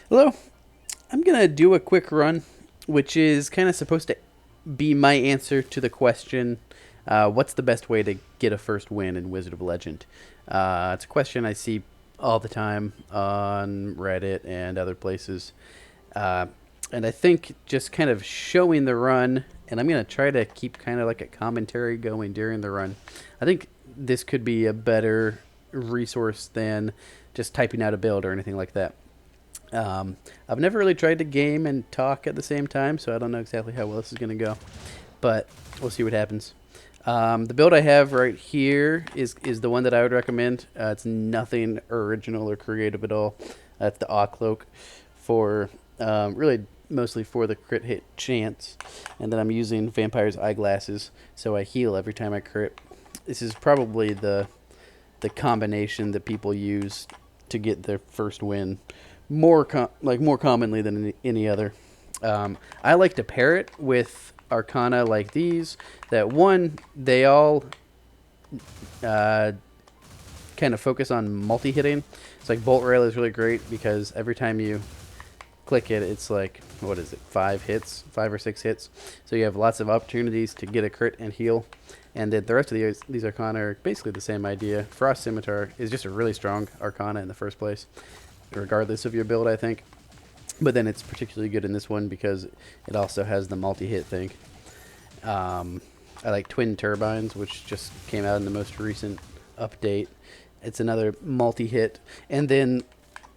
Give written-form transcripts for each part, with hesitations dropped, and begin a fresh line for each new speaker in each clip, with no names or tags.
Hello. I'm going to do a quick run, which is kind of supposed to be my answer to the question what's the best way to get a first win in Wizard of Legend? It's a question I see all the time on Reddit and other places. Uh, and I think just kind of showing the run, and I'm going to try to keep kind of like a commentary going during the run. I think this could be a better resource than just typing out a build or anything like that. I've never really tried to game and talk at the same time, so I don't know exactly how well this is going to go. But we'll see what happens. The build I have right here is the one that I would recommend. It's nothing original or creative at all. It's the Awe Cloak for really mostly for the crit hit chance. And then I'm using Vampire's Eyeglasses, so I heal every time I crit. This is probably the combination that people use to get their first win more commonly than any other. I like to pair it with Arcana like these. That one, they all uh, kind of focus on multi hitting. It's like Bolt Rail is really great because every time you click it, it's like what is it, 5 or 6 hits. So you have lots of opportunities to get a crit and heal. And then the rest of these Arcana are basically the same idea. Frost Scimitar is just a really strong Arcana in the first place, regardless of your build, I think. But then it's particularly good in this one because it also has the multi-hit thing. I like Twin Turbines, which just came out in the most recent update. It's another multi-hit. And then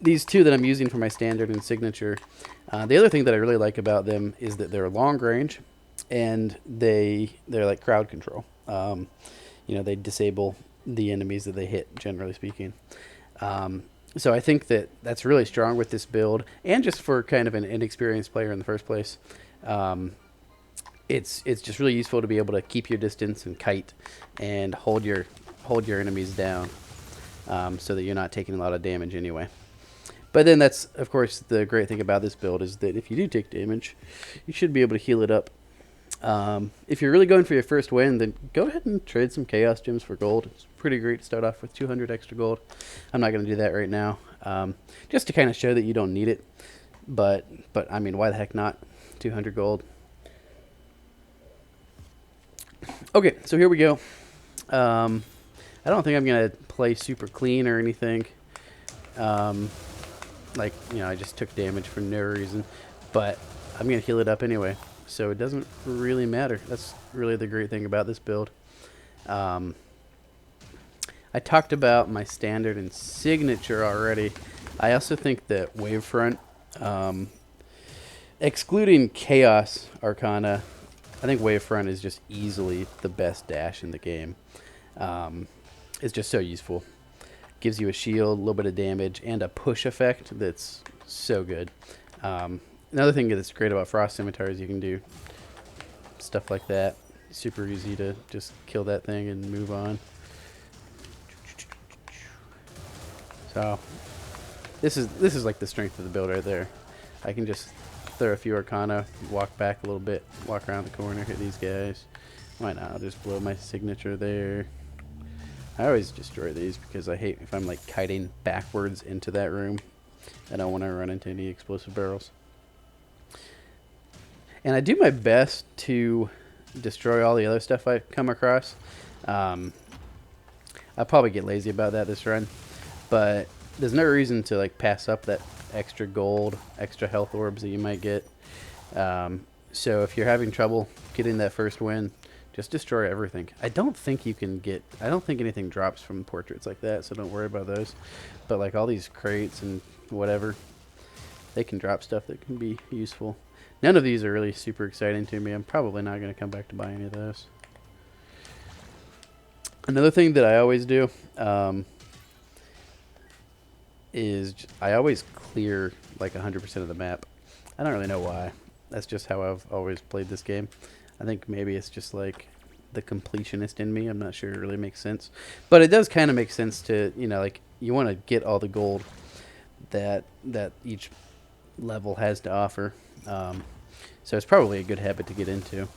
these two that I'm using for my standard and signature. The other thing that I really like about them is that they're long range, and they're like crowd control. They disable the enemies that they hit, generally speaking. So I think that that's really strong with this build, and just for kind of an inexperienced player in the first place, um, it's just really useful to be able to keep your distance and kite and hold your enemies down, so that you're not taking a lot of damage anyway. But then that's of course the great thing about this build is that if you do take damage, you should be able to heal it up. If you're really going for your first win, then go ahead and trade some Chaos Gems for gold. It's pretty great to start off with 200 extra gold. I'm not going to do that right now, just to kind of show that you don't need it. But I mean, why the heck not? 200 gold. Okay, so here we go. Um, I don't think I'm going to play super clean or anything. Um, I just took damage for no reason. But I'm going to heal it up anyway. So it doesn't really matter. That's really the great thing about this build. Um, I talked about my standard and signature already. I also think that Wavefront, um, excluding Chaos Arcana, I think Wavefront is just easily the best dash in the game. Um, it's just so useful. Gives you a shield, a little bit of damage, and a push effect that's so good. Another thing that's great about Frost Scimitar is you can do stuff like that. Super easy to just kill that thing and move on. So this is like the strength of the build right there. I can just throw a few Arcana, walk back a little bit, walk around the corner, hit these guys. Why not? I'll just blow my signature there. I always destroy these because I hate if I'm like kiting backwards into that room. I don't want to run into any explosive barrels. And I do my best to destroy all the other stuff I come across. Um, I'll probably get lazy about that this run, but there's no reason to like pass up that extra gold, extra health orbs that you might get. So if you're having trouble getting that first win, just destroy everything. I don't think you can get. I don't think anything drops from portraits like that, so don't worry about those. But like all these crates and whatever, they can drop stuff that can be useful. None of these are really super exciting to me. I'm probably not going to come back to buy any of those. Another thing that I always do is I always clear like 100% of the map. I don't really know why. That's just how I've always played this game. I think maybe it's just like the completionist in me. I'm not sure it really makes sense. But it does kind of make sense to, like you want to get all the gold that each level has to offer. So it's probably a good habit to get into.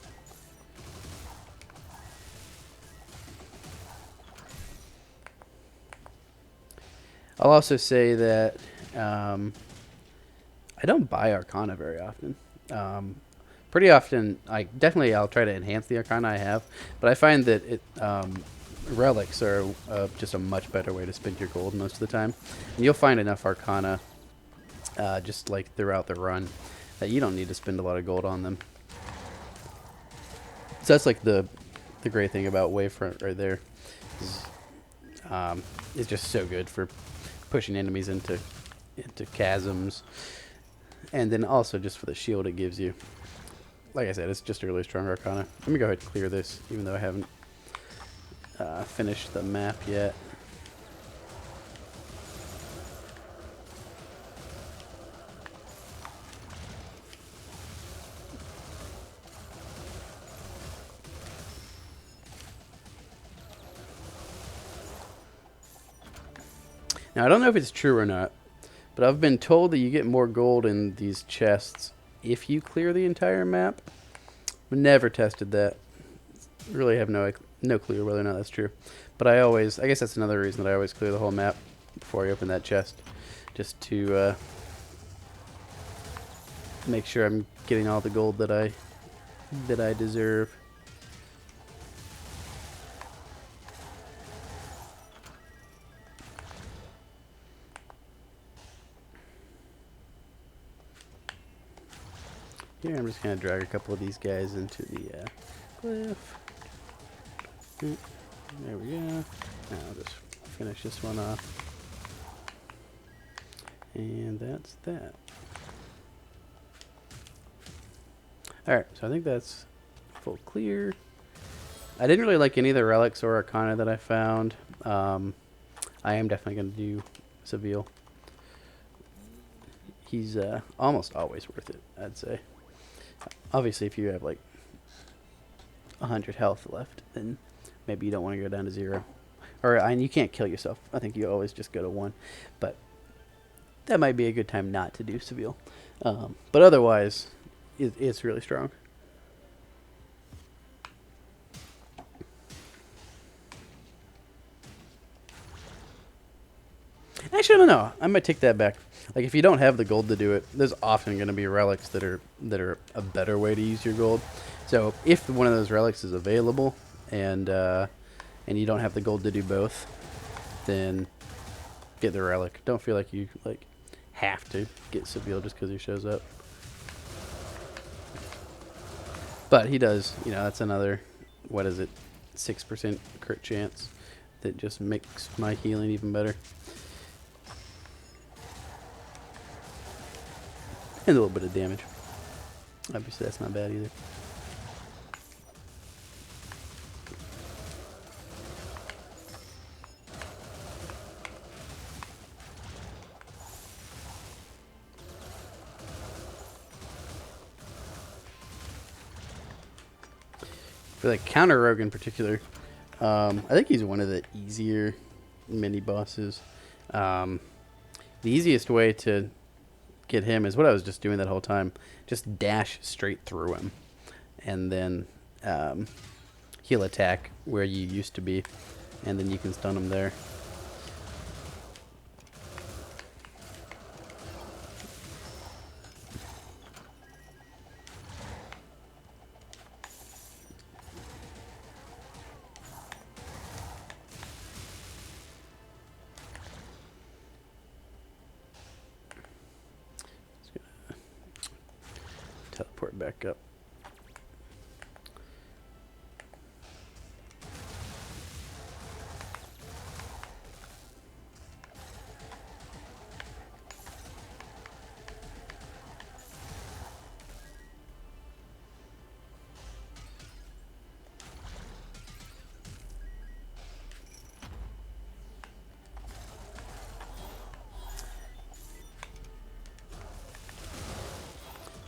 I'll also say that I don't buy Arcana very often. Um, Pretty often, I'll try to enhance the Arcana I have, but I find that relics are just a much better way to spend your gold most of the time. And you'll find enough Arcana just like throughout the run that you don't need to spend a lot of gold on them. So that's like the great thing about Wavefront right there. Is, it's just so good for pushing enemies into chasms, and then also just for the shield it gives you. Like I said, it's just a really strong Arcana. Let me go ahead and clear this, even though I haven't finished the map yet. Now, I don't know if it's true or not, but I've been told that you get more gold in these chests if you clear the entire map. I've never tested that. Really have no clue whether or not that's true. But I guess that's another reason that I always clear the whole map before I open that chest. Just to make sure I'm getting all the gold that I deserve. Here, I'm just going to drag a couple of these guys into the cliff. There we go. Now I'll just finish this one off. And that's that. Alright, so I think that's full clear. I didn't really like any of the relics or Arcana that I found. I am definitely going to do Seville. He's almost always worth it, I'd say. Obviously, if you have like 100 health left, then maybe you don't want to go down to 0. And you can't kill yourself. I think you always just go to 1. But that might be a good time not to do Seville. But otherwise, it's really strong. Actually, I don't know. I might take that back. Like, if you don't have the gold to do it, there's often going to be relics that are a better way to use your gold. So if one of those relics is available and you don't have the gold to do both, then get the relic. Don't feel like you have to get Seville just because he shows up. But he does. That's another, what is it, 6% crit chance that just makes my healing even better. And a little bit of damage. Obviously, that's not bad either. For like Counter Rogue in particular, I think he's one of the easier mini bosses. The easiest way to get him is what I was just doing that whole time. Just dash straight through him, and then he'll attack where you used to be, and then you can stun him there. Teleport back up.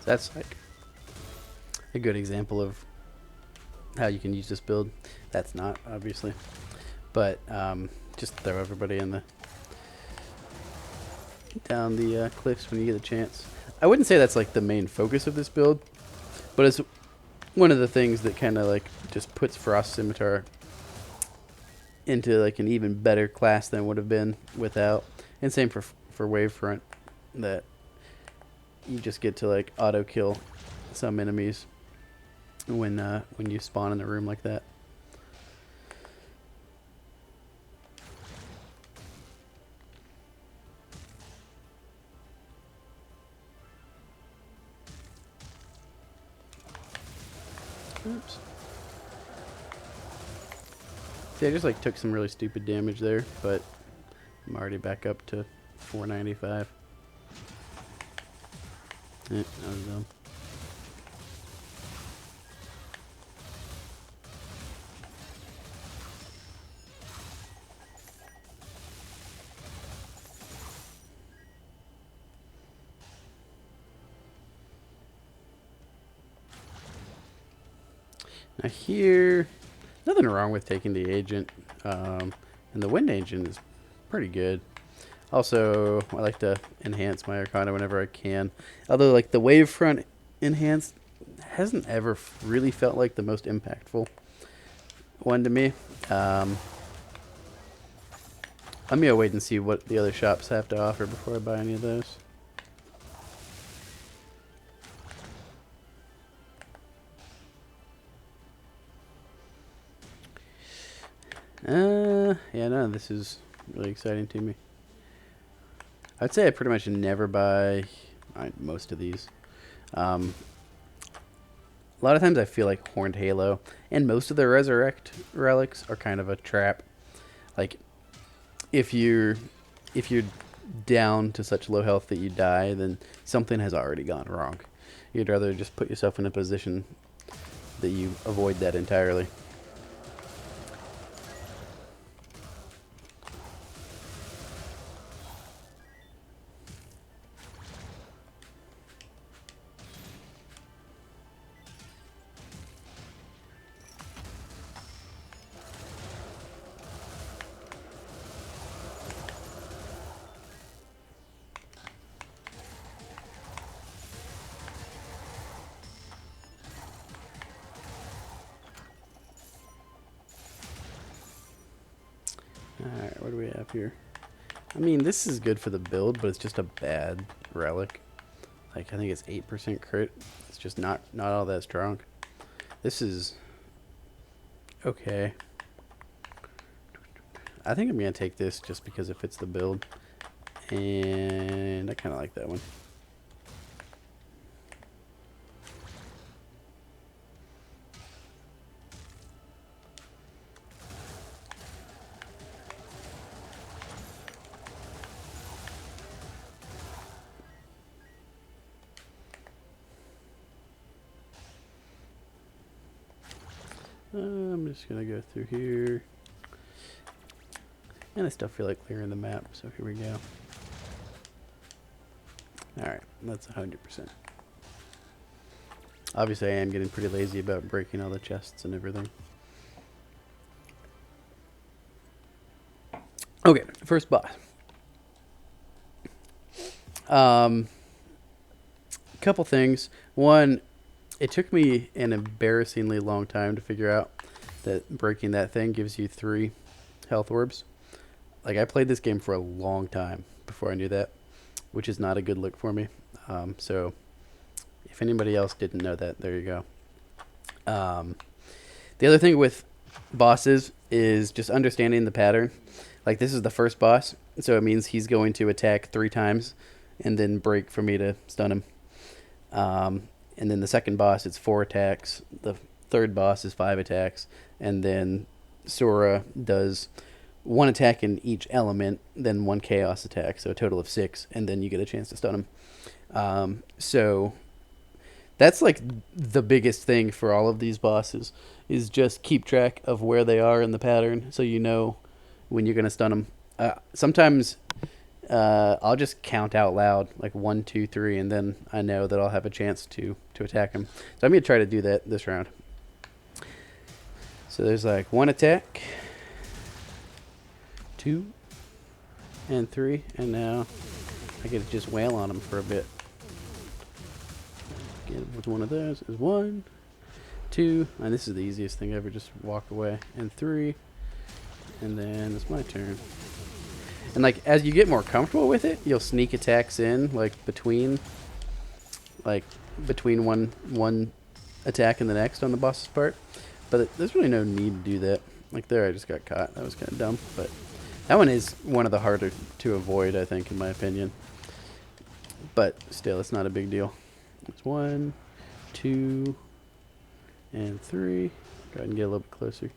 That's like a good example of how you can use this build. That's not, obviously. But just throw everybody in down the cliffs when you get a chance. I wouldn't say that's like the main focus of this build, but it's one of the things that kind of like just puts Frost Scimitar into like an even better class than it would have been without. And same for Wavefront. That you just get to like auto kill some enemies when you spawn in a room like that. Oops. See, I just like took some really stupid damage there, but I'm already back up to 495. That was dumb. Now here, nothing wrong with taking the agent, and the wind agent is pretty good. Also, I like to enhance my Arcana whenever I can. Although, like, the Wavefront enhanced hasn't ever really felt like the most impactful one to me. I'm gonna wait and see what the other shops have to offer before I buy any of those. Yeah, no, this is really exciting to me. I'd say I pretty much never buy most of these. A lot of times I feel like Horned Halo and most of the Resurrect relics are kind of a trap. Like, if you're down to such low health that you die, then something has already gone wrong. You'd rather just put yourself in a position that you avoid that entirely. Alright, what do we have here? I mean, this is good for the build, but it's just a bad relic. Like, I think it's 8% crit. It's just not all that strong. This is okay. I think I'm going to take this just because it fits the build. And I kind of like that one. I'm just going to go through here. And I still feel like clearing the map, so here we go. Alright, that's 100%. Obviously, I am getting pretty lazy about breaking all the chests and everything. Okay, first boss. Couple things. One, it took me an embarrassingly long time to figure out that breaking that thing gives you 3 health orbs. Like, I played this game for a long time before I knew that, which is not a good look for me. So, if anybody else didn't know that, there you go. The other thing with bosses is just understanding the pattern. Like, this is the first boss, so it means he's going to attack 3 times and then break for me to stun him. And then the second boss, it's 4 attacks. The third boss is 5 attacks. And then Sora does 1 attack in each element, then 1 chaos attack, so a total of 6, and then you get a chance to stun him. So that's like the biggest thing for all of these bosses, is just keep track of where they are in the pattern so you know when you're going to stun them. Sometimes I'll just count out loud, like 1, 2, 3, and then I know that I'll have a chance to attack him. So I'm going to try to do that this round. So there's like 1 attack, 2, and 3, and now I get to just wail on him for a bit. Get with one of those is 1, 2, and this is the easiest thing ever, just walk away, and 3, and then it's my turn. And like, as you get more comfortable with it, you'll sneak attacks in, like between like between one attack and the next on the boss's part. But there's really no need to do that. Like there, I just got caught. That was kind of dumb. But that one is one of the harder to avoid, I think, in my opinion. But still, it's not a big deal. It's 1, 2, and 3. Go ahead and get a little bit closer.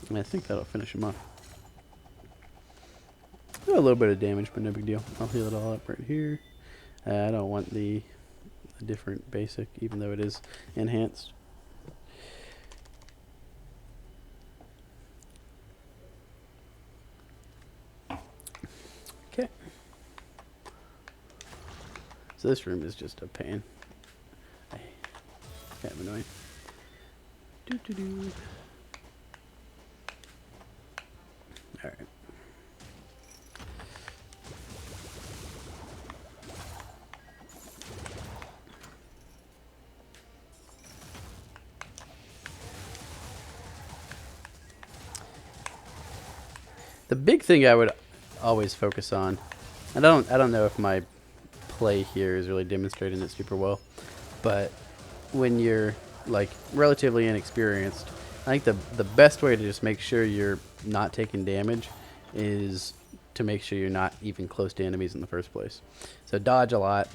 And I think that'll finish him off. A little bit of damage, but no big deal. I'll heal it all up right here. I don't want the different basic, even though it is enhanced. Okay. So this room is just a pain. Kind of annoying. Alright. The big thing I would always focus on, I don't know if my play here is really demonstrating it super well, but when you're like relatively inexperienced, I think the best way to just make sure you're not taking damage is to make sure you're not even close to enemies in the first place. So dodge a lot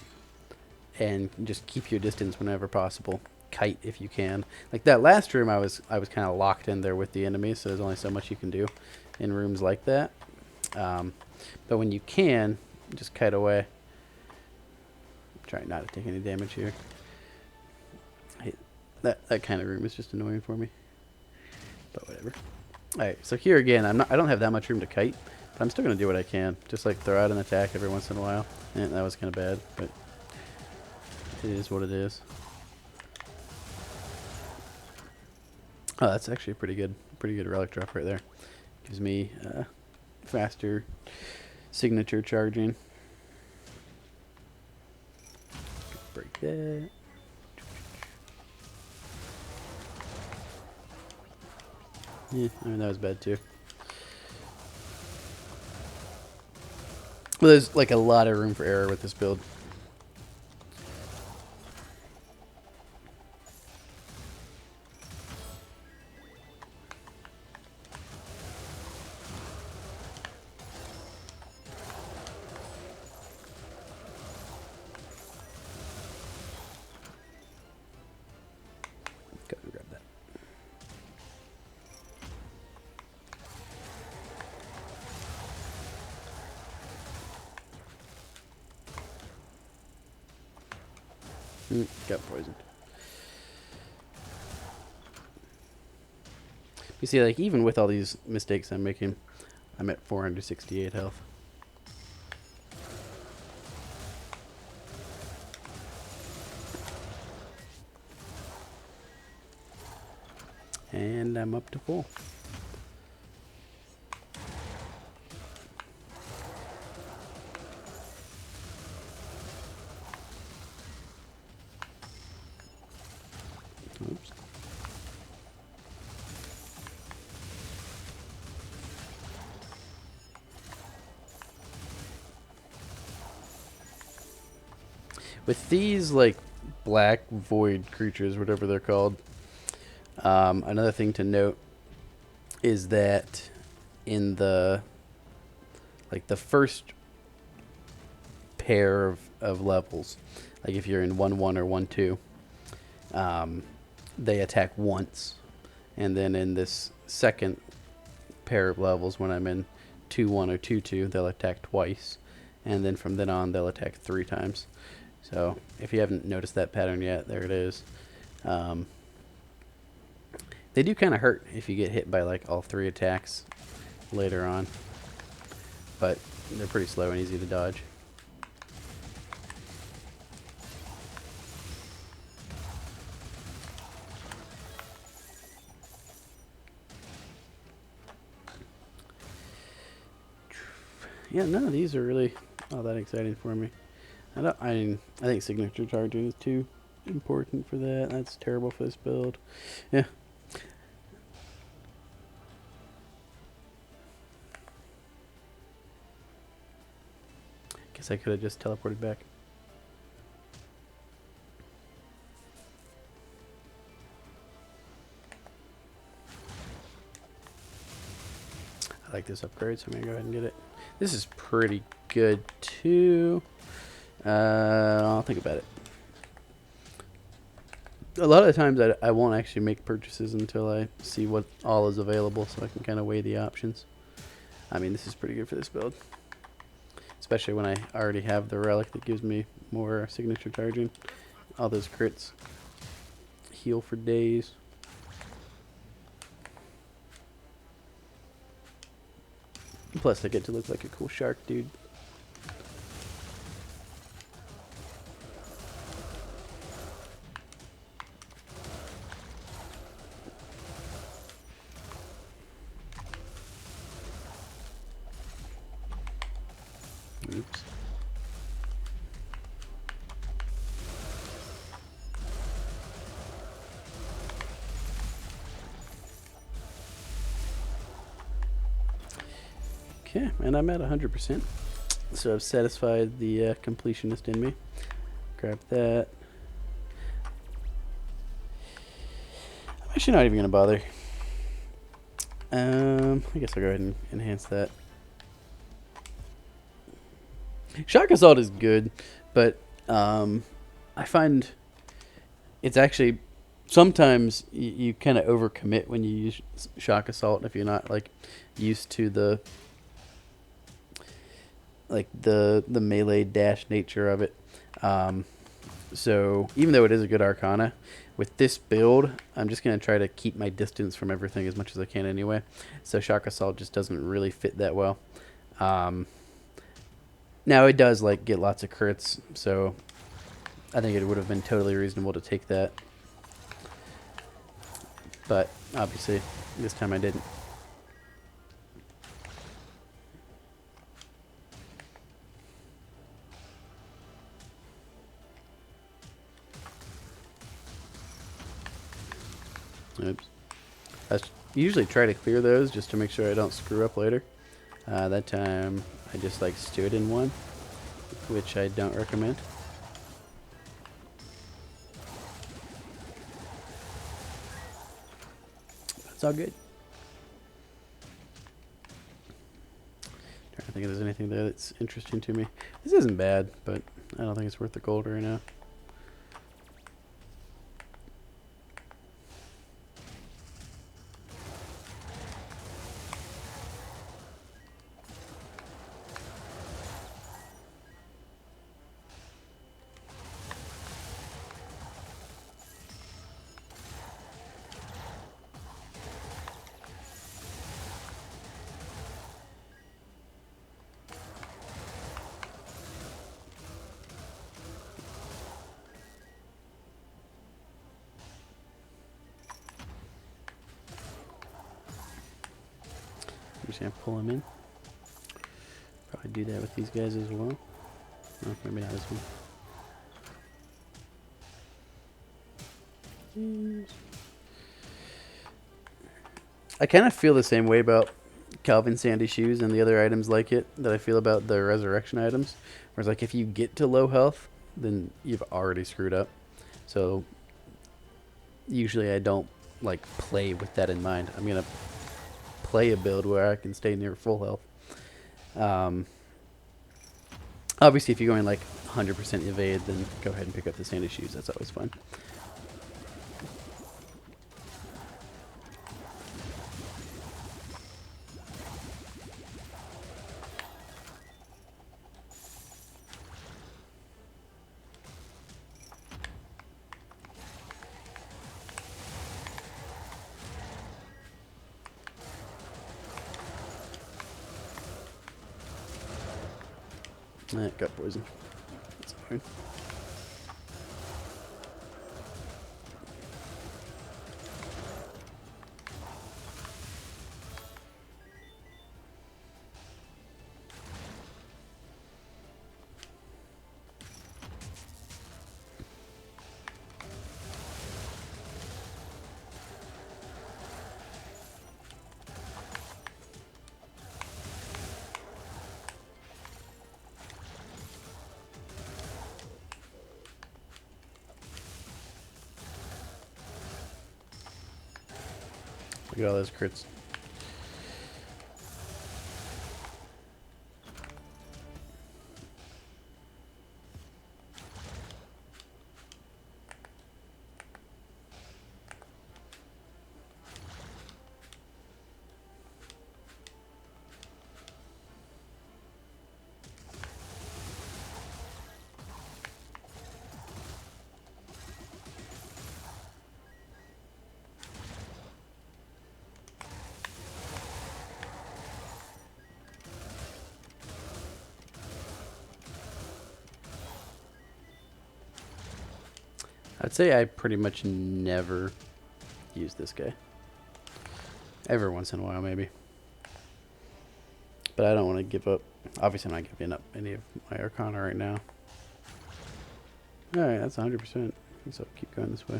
and just keep your distance whenever possible. Kite if you can. Like that last room, I was kind of locked in there with the enemies, so there's only so much you can do in rooms like that. But when you can, just kite away. Try not to take any damage here. That kind of room is just annoying for me. But whatever. Alright, so here again, I don't have that much room to kite, but I'm still gonna do what I can. Just like throw out an attack every once in a while. And that was kinda bad, but it is what it is. Oh, that's actually a pretty good relic drop right there. Gives me faster signature charging. Break that. Yeah, I mean that was bad too. Well, there's like a lot of room for error with this build. Go and grab that. Got poisoned. You see, like, even with all these mistakes I'm making, I'm at 468 health. And I'm up to full. Oops. With these, like, black void creatures, whatever they're called, another thing to note is that in the first pair of levels, like if you're in 1-1 or 1-2, they attack once, and then in this second pair of levels, when I'm in 2-1 or 2-2, they'll attack twice, and then from then on they'll attack 3 times. So if you haven't noticed that pattern yet, there it is. They do kind of hurt if you get hit by like all 3 attacks later on, but they're pretty slow and easy to dodge. Yeah, none of these are really all that exciting for me. I think signature charging is too important for that. That's terrible for this build. Yeah. Guess I could have just teleported back. like this upgrade, so I'm going to go ahead and get it. This is pretty good, too. I'll think about it. A lot of the times I won't actually make purchases until I see what all is available, so I can kind of weigh the options. I mean, this is pretty good for this build. Especially when I already have the relic that gives me more signature charging. All those crits. Heal for days. Plus I get to look like a cool shark dude. Oops. Okay, and I'm at 100%. So I've satisfied the completionist in me. Grab that. I'm actually not even going to bother. I guess I'll go ahead and enhance that. Shock Assault is good, but I find it's actually sometimes you kind of overcommit when you use Shock Assault if you're not like used to the melee dash nature of it. So even though it is a good Arcana, with this build, I'm just going to try to keep my distance from everything as much as I can anyway. So Shock Assault just doesn't really fit that well. Now it does like get lots of crits, so I think it would have been totally reasonable to take that. But obviously, this time I didn't. Oops. I usually try to clear those just to make sure I don't screw up later. That time I just like stood in one, which I don't recommend. That's all good. Trying to think if there's anything there that's interesting to me. This isn't bad, but I don't think it's worth the gold right now. I'm just gonna pull him in. Probably do that with these guys as well. Oh, maybe not this one. I kind of feel the same way about Calvin Sandy shoes and the other items like it that I feel about the resurrection items. Whereas like if you get to low health, then you've already screwed up. So usually I don't like play with that in mind. I'm gonna play a build where I can stay near full health. Obviously if you're going like 100% evade, then go ahead and pick up the Sandy shoes. That's always fun. Got poison. That's fine. Look at all those crits. I'd say I pretty much never use this guy. Every once in a while, maybe. But I don't want to give up. Obviously, I'm not giving up any of my Arcana right now. Alright, that's 100%. So keep going this way.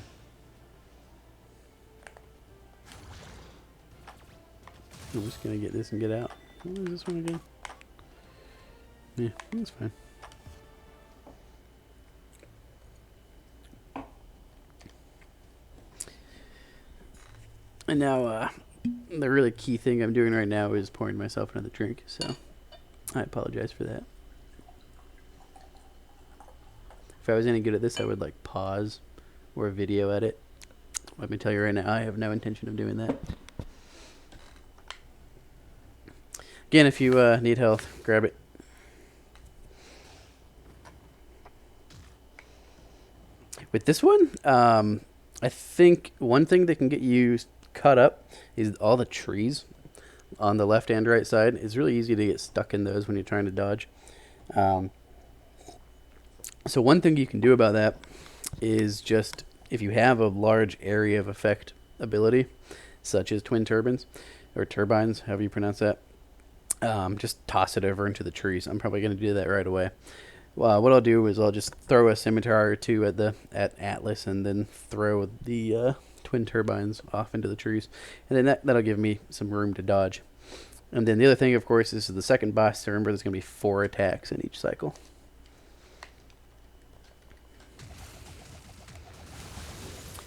I'm just going to get this and get out. What is this one again? Yeah, that's fine. And now, the really key thing I'm doing right now is pouring myself another drink, so I apologize for that. If I was any good at this, I would like pause or video edit. Let me tell you right now, I have no intention of doing that. Again, if you need health, grab it. With this one, I think one thing that can get you cut up is all the trees on the left and right side. It's really easy to get stuck in those when you're trying to dodge. So one thing you can do about that is just, if you have a large area of effect ability, such as twin turbines, or turbines, however you pronounce that, just toss it over into the trees. I'm probably going to do that right away. What I'll do is I'll just throw a scimitar or two at Atlas, and then throw the twin turbines off into the trees, and then that'll give me some room to dodge. And then the other thing, of course, this is the second boss, so remember there's going to be 4 attacks in each cycle.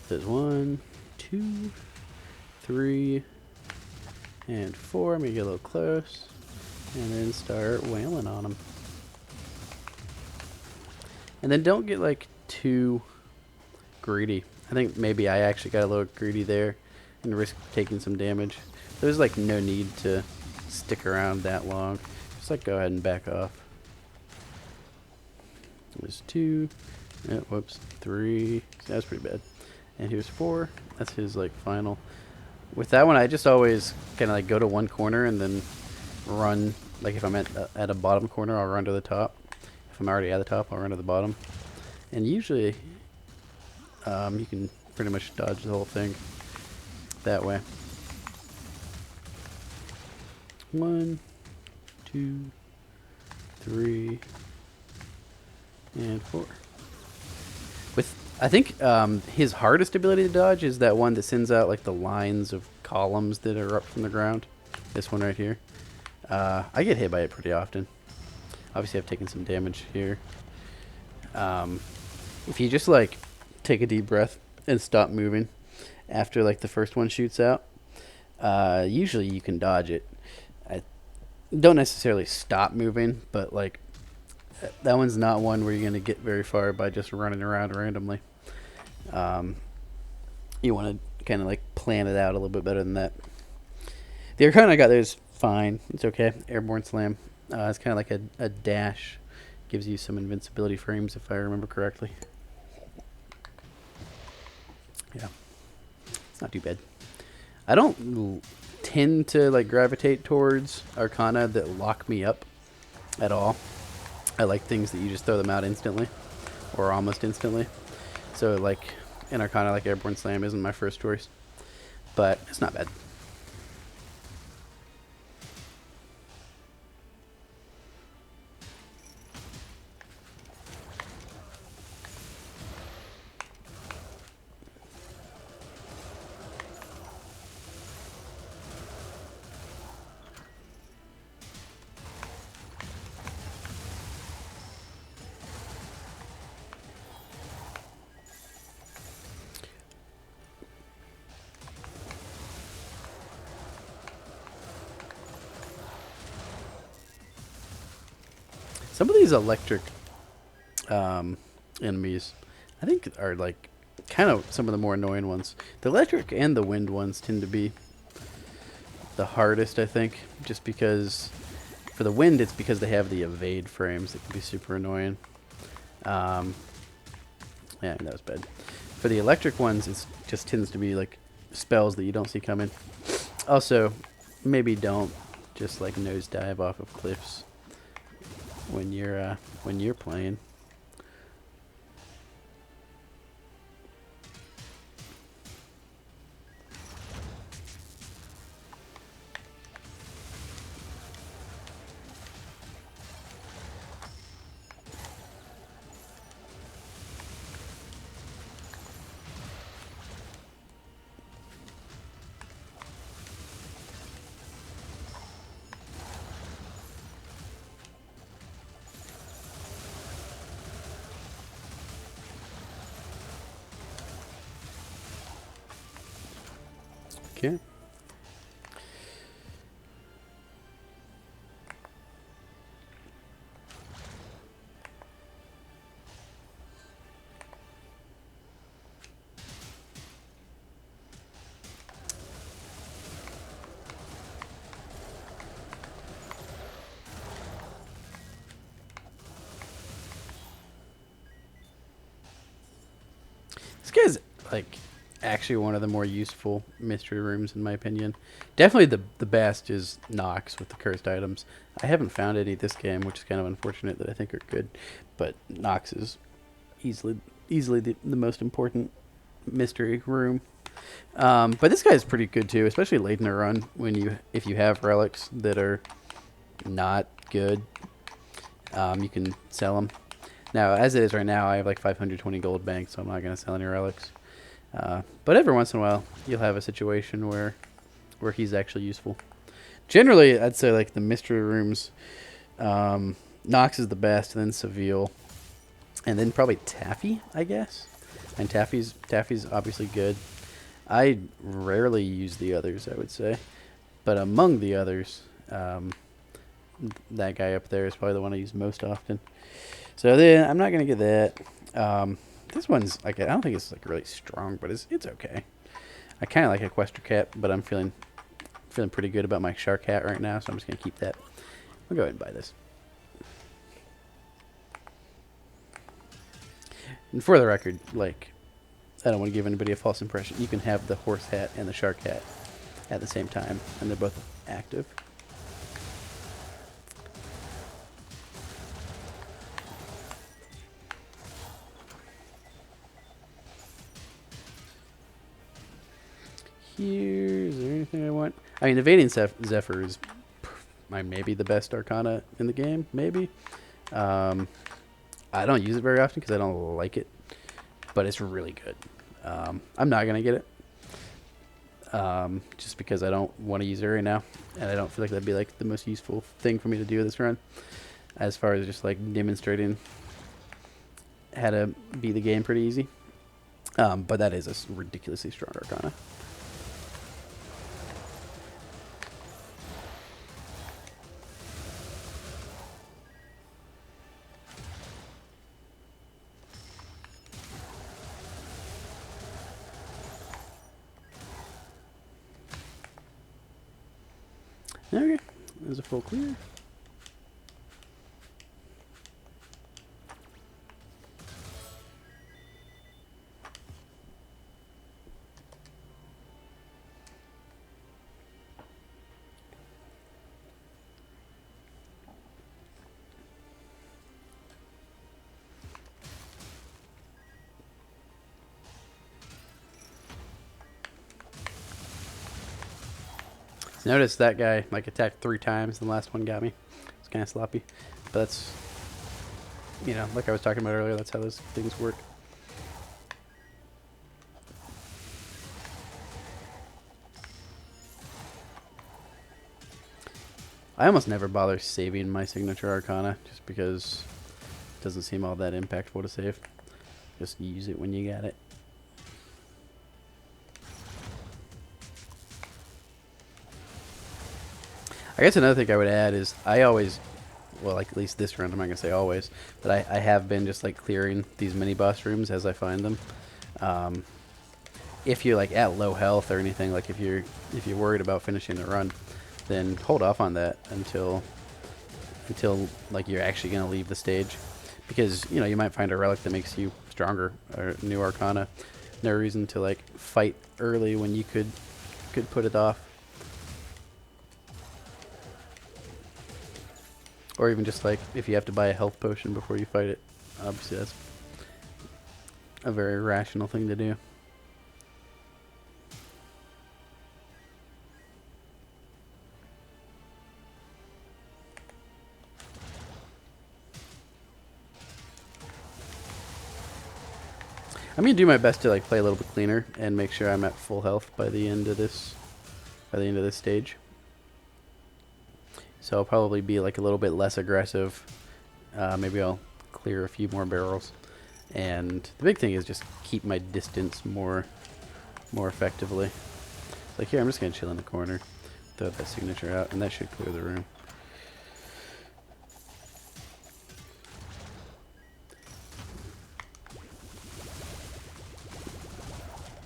There's 1, 2, 3, and 4. I'm going to get a little close, and then start wailing on them. And then don't get like too greedy. I think maybe I actually got a little greedy there and risk taking some damage. There's like no need to stick around that long. Just like go ahead and back off. There's 2. Yeah, whoops. 3. That's pretty bad. And here's 4. That's his like final. With that one, I just always kind of like go to one corner and then run. Like if I'm at a bottom corner, I'll run to the top. If I'm already at the top, I'll run to the bottom. And usually, you can pretty much dodge the whole thing that way. 1, 2, 3, and 4. I think his hardest ability to dodge is that one that sends out like the lines of columns that are up from the ground. This one right here. I get hit by it pretty often. Obviously, I've taken some damage here. If you just like take a deep breath and stop moving after like the first one shoots out, usually you can dodge it. I don't necessarily stop moving, but like that one's not one where you're gonna get very far by just running around randomly. You want to kind of like plan it out a little bit better than that. The Arcana I got there is fine. It's okay. Airborne Slam. It's kind of like a dash. Gives you some invincibility frames, if I remember correctly. Yeah. It's not too bad. I don't tend to like gravitate towards Arcana that lock me up at all. I like things that you just throw them out instantly, or almost instantly. So like in Arcana, like Airborne Slam isn't my first choice, but it's not bad. Some of these electric enemies, I think, are like kind of some of the more annoying ones. The electric and the wind ones tend to be the hardest, I think, just because for the wind, it's because they have the evade frames that can be super annoying. Yeah, that was bad. For the electric ones, it just tends to be like spells that you don't see coming. Also, maybe don't just like nosedive off of cliffs when you're playing. Okay. This guy's like actually one of the more useful mystery rooms in my opinion. Definitely the best is Nox with the cursed items. I haven't found any this game, which is kind of unfortunate that I think are good, but Nox is easily the most important mystery room. But this guy's pretty good too, especially late in the run when if you have relics that are not good, you can sell them. Now, as it is right now, I have like 520 gold bank, so I'm not gonna sell any relics. But every once in a while, you'll have a situation where he's actually useful. Generally, I'd say like the mystery rooms, Nox is the best, then Seville, and then probably Taffy, I guess. And Taffy's obviously good. I rarely use the others, I would say, but among the others, that guy up there is probably the one I use most often. So then I'm not gonna get that. This one's like, I don't think it's like really strong, but it's okay. I kind of like Equestria Cat, but I'm feeling pretty good about my Shark Hat right now, so I'm just gonna keep that. I'll go ahead and buy this. And for the record, like, I don't want to give anybody a false impression. You can have the horse hat and the shark hat at the same time, and they're both active. Is there anything I want? I mean, Evading Zephyr is maybe the best Arcana in the game, maybe. I don't use it very often because I don't like it, but it's really good. I'm not going to get it just because I don't want to use it right now, and I don't feel like that'd be like the most useful thing for me to do this run, as far as just like demonstrating how to beat the game pretty easy. But that is a ridiculously strong Arcana. Okay, there's a full clear. Notice that guy like attacked 3 times. The last one got me. It's kind of sloppy, but that's, you know, like I was talking about earlier. That's how those things work. I almost never bother saving my signature Arcana just because it doesn't seem all that impactful to save. Just use it when you got it. I guess another thing I would add is I always, well, like at least this round, I'm not gonna say always, but I have been just like clearing these mini boss rooms as I find them. If you're like at low health or anything, like if you're worried about finishing the run, then hold off on that until like you're actually gonna leave the stage, because you know you might find a relic that makes you stronger or new Arcana. No reason to like fight early when you could put it off. Or even just like if you have to buy a health potion before you fight it. Obviously that's a very rational thing to do. I'm gonna do my best to like play a little bit cleaner and make sure I'm at full health by the end of this stage. So I'll probably be like a little bit less aggressive. Maybe I'll clear a few more barrels. And the big thing is just keep my distance more effectively. Like, here, I'm just going to chill in the corner. Throw that signature out, and that should clear the room.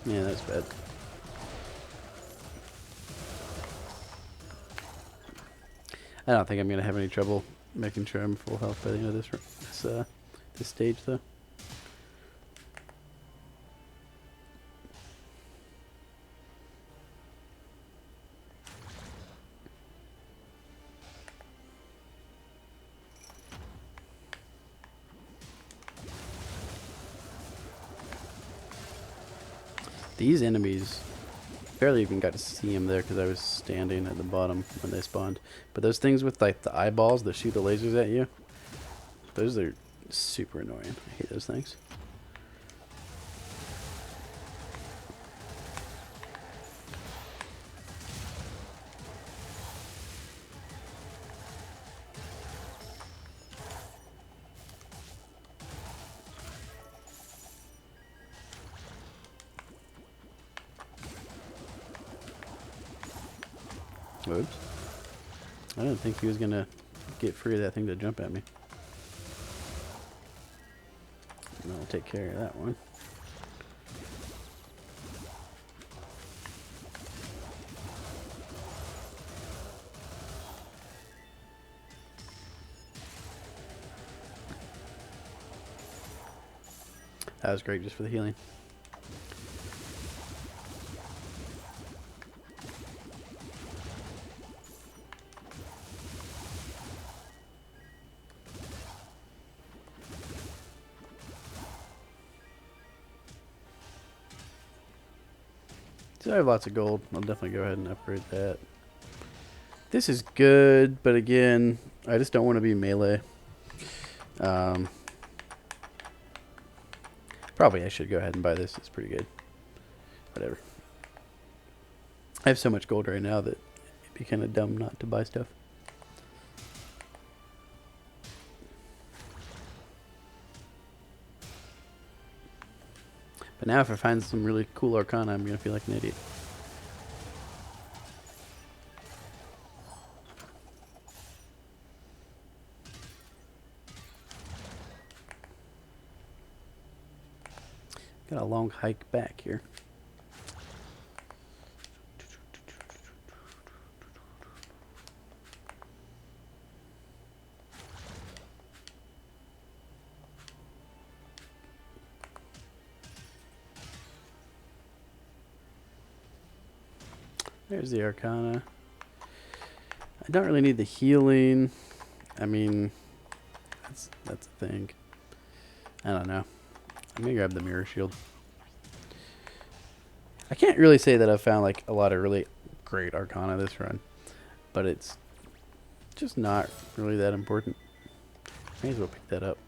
Yeah, that's bad. I don't think I'm going to have any trouble making sure I'm full health by the end of this stage, though. These enemies, barely even got to see them there because I was standing at the bottom when they spawned. But those things with like the eyeballs that shoot the lasers at you, those are super annoying. I hate those things. Oops. I didn't think he was going to get free of that thing to jump at me. And I'll take care of that one. That was great just for the healing. So I have lots of gold. I'll definitely go ahead and upgrade that. This is good, but again, I just don't want to be melee. Probably I should go ahead and buy this. It's pretty good. Whatever. I have so much gold right now that it'd be kind of dumb not to buy stuff. But now if I find some really cool Arcana, I'm going to feel like an idiot. Got a long hike back here. There's the Arcana. I don't really need the healing. I mean, that's a thing. I don't know. I'm gonna grab the Mirror Shield. I can't really say that I've found like a lot of really great Arcana this run, but it's just not really that important. May as well pick that up.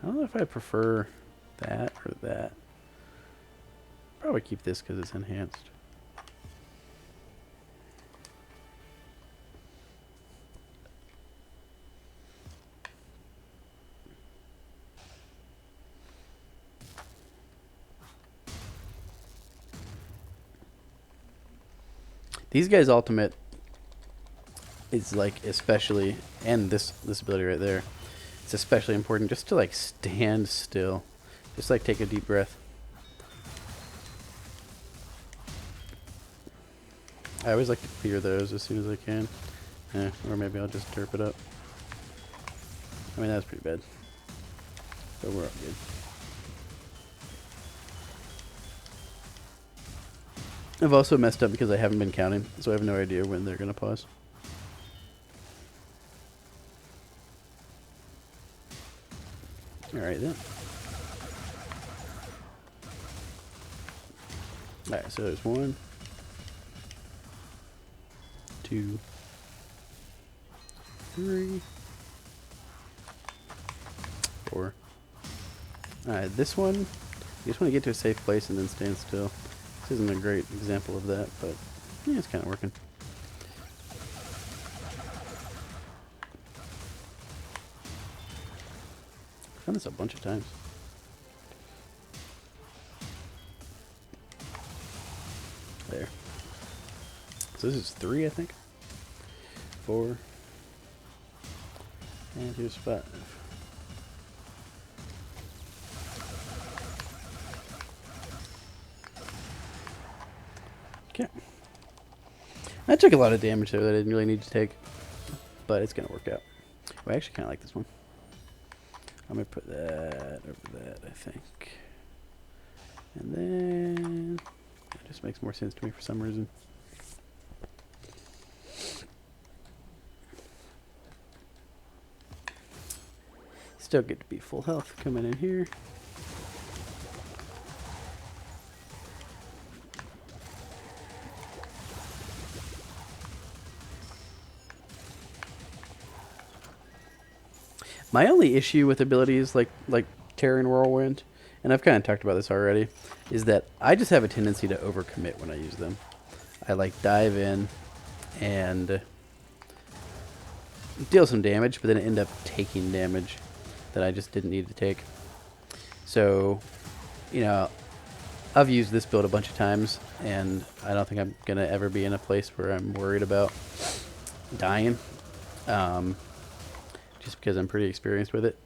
I don't know if I prefer that or that. Probably keep this because it's enhanced. These guys' ultimate is like especially, and this ability right there, it's especially important just to like stand still, just like take a deep breath. I always like to clear those as soon as I can, or maybe I'll just derp it up. I mean that's pretty bad, but we're all good. I've also messed up because I haven't been counting, so I have no idea when they're gonna pause. Alright then. Alright, so there's 1, 2, 3, 4. Alright, this one, you just want to get to a safe place and then stand still. This isn't a great example of that, but yeah, it's kind of working. I've done this a bunch of times. There. So this is 3, I think. 4. And here's 5. Okay. I took a lot of damage there that I didn't really need to take, but it's going to work out. I actually kind of like this one. I'm going to put that over that, I think. And then it just makes more sense to me for some reason. Still get to be full health coming in here. My only issue with abilities like Terror and Whirlwind, and I've kind of talked about this already, is that I just have a tendency to overcommit when I use them. I like dive in and deal some damage, but then end up taking damage that I just didn't need to take. So, you know, I've used this build a bunch of times, and I don't think I'm going to ever be in a place where I'm worried about dying. Just because I'm pretty experienced with it.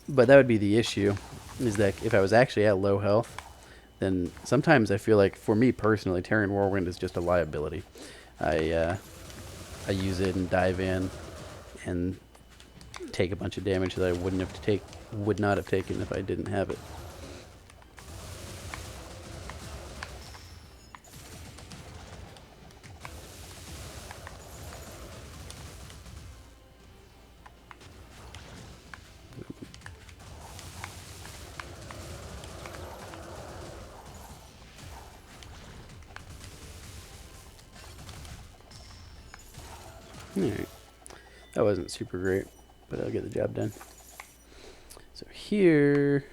But that would be the issue, is that if I was actually at low health, then sometimes I feel like, for me personally, Terran Whirlwind is just a liability. I use it and dive in and take a bunch of damage that I would not have taken if I didn't have it. Alright. That wasn't super great, but I'll get the job done. So here...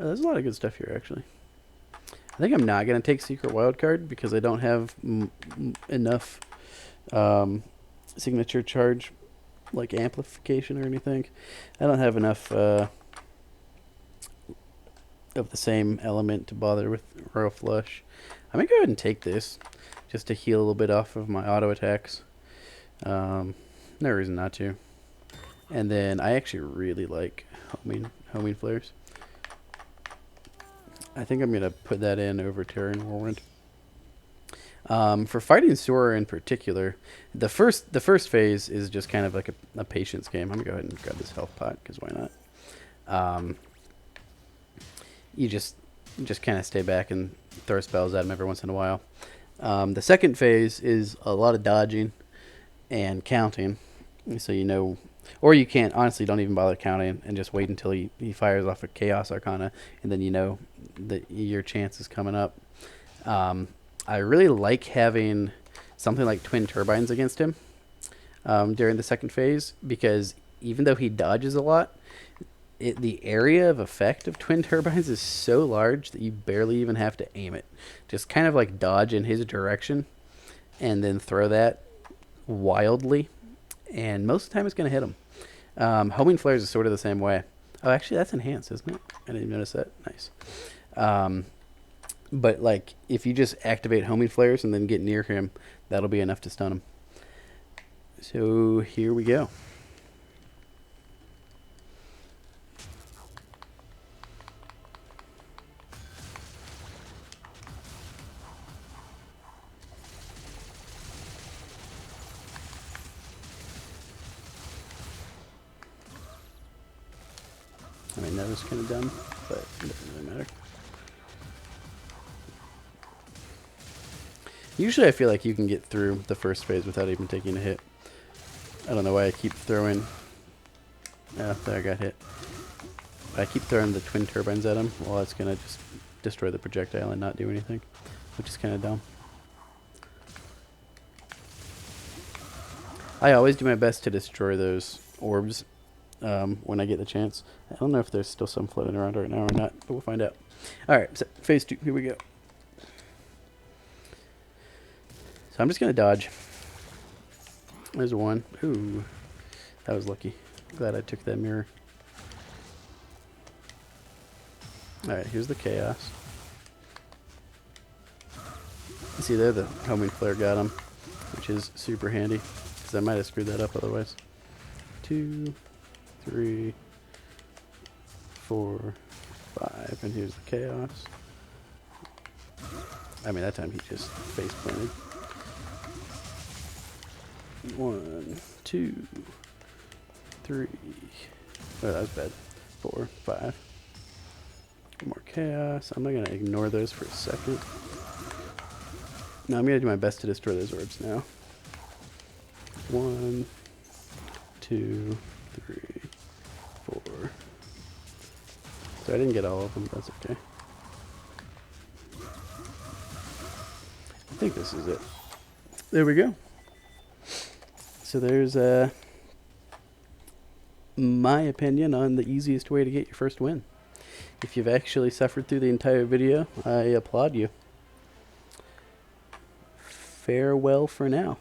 Oh, there's a lot of good stuff here, actually. I think I'm not going to take Secret Wildcard because I don't have enough signature charge, like amplification or anything. I don't have enough of the same element to bother with Royal Flush. I'm going to go ahead and take this just to heal a little bit off of my auto attacks. No reason not to. And then I actually really like homing flares. I think I'm going to put that in over Terran Whirlwind. For fighting Sora in particular, the first phase is just kind of like a patience game. I'm going to go ahead and grab this health pot, because why not? You just kind of stay back and throw spells at him every once in a while. The second phase is a lot of dodging and counting. So you know... Or you can't, honestly, don't even bother counting and just wait until he fires off a Chaos Arcana, and then you know that your chance is coming up. I really like having something like Twin Turbines against him during the second phase, because even though he dodges a lot, the area of effect of Twin Turbines is so large that you barely even have to aim it. Just kind of like dodge in his direction and then throw that wildly, and most of the time it's going to hit him. Homing Flares is sort of the same way. Oh, actually, that's enhanced, isn't it? I didn't even notice that. Nice. But, like, if you just activate Homing Flares and then get near him, that'll be enough to stun him. So, here we go. I mean, that was kind of dumb, but it doesn't really matter. Usually I feel like you can get through the first phase without even taking a hit. I don't know why I keep throwing... Oh, there I got hit. But I keep throwing the Twin Turbines at him. Well, it's going to just destroy the projectile and not do anything, which is kind of dumb. I always do my best to destroy those orbs when I get the chance. I don't know if there's still some floating around right now or not, but we'll find out. Alright, so phase 2, here we go. So I'm just going to dodge. There's one. Ooh, that was lucky. Glad I took that mirror. Alright, here's the Chaos. See there, the homing flare got him, which is super handy, because I might have screwed that up otherwise. 2, 3, 4, 5, and here's the chaos. I mean, that time he just face planted. 1, 2, 3. Oh, that was bad. 4, 5. More chaos. I'm not going to ignore those for a second. No, I'm going to do my best to destroy those orbs now. 1, 2, 3, 4. So I didn't get all of them, but that's okay. I think this is it. There we go. So there's my opinion on the easiest way to get your first win. If you've actually suffered through the entire video, I applaud you. Farewell for now.